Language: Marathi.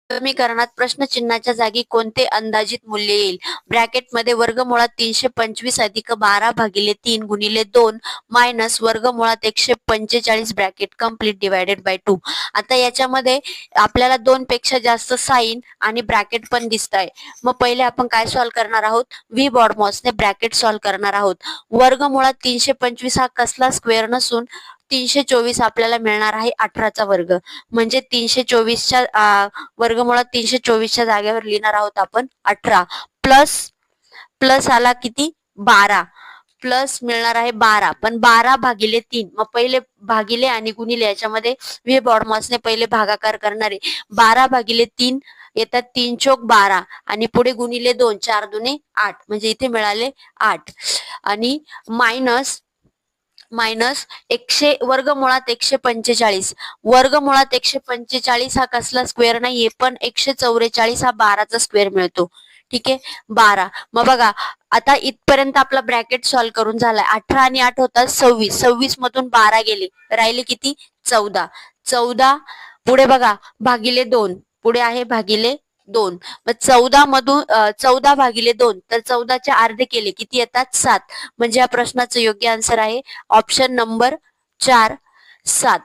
समीकरणात प्रश्नचिन्हाच्या जागी कोणते अंदाजित मूल्य येईल? ब्रॅकेटमध्ये वर्गमुळात 325 अधिक 12 भागिले 3 गुणिले 2 मायनस वर्गमुळात 145 ब्रॅकेट कम्प्लीट डिवायडेड बाय 2. आता याच्यामध्ये आपल्याला 2 पेक्षा जास्त साइन आणि ब्रॅकेट पण दिसत आहे. मग पहिले आपण काय सॉल्व्ह करणार आहोत? व्ही बॉडमॉसने ब्रॅकेट सॉल्व्ह करणार आहोत. वर्गमुळात 325 हा कसला स्क्वेअर नसून 324 आपल्याला मिळणार आहे 18चा वर्ग. म्हणजे 324च्या वर्गमुळात 324च्या जागेवर लिहिणार आहोत आपण 18 प्लस प्लस आला किती 12 प्लस मिळणार आहे 12 पण 12 भागिले 3. मग पहिले भागिले आणि गुणिले याच्यामध्ये व्ही बॉडमॉसने पहिले भागाकार करणार आहे. 12 भागिले 3 येतात 3 चोक 12 आणि पुढे गुणिले 2 4 दुने 8 म्हणजे इथे मिळाले 8 आणि मायनस मायनस वर्गमुळात 145 वर्गमुळात 145 हा कसला स्क्वेअर नाहीये पण 144 हा 12चा स्क्वेअर मिळतो. ठीक आहे 12. मग बघा आता इथपर्यंत आपला ब्रॅकेट सॉल्व्ह करून झालाय. 18 आणि 8 होतात 26. 26 मधून 12 गेले राहिले किती 14. 14 पुढे बघा भागिले 2 पुढे आहे भागिले 2. मग 14 मधून 14 भागिले 2 तर 14चे अर्धे केले किती येतात 7. म्हणजे या प्रश्नाचं योग्य आन्सर आहे ऑप्शन नंबर 4 7.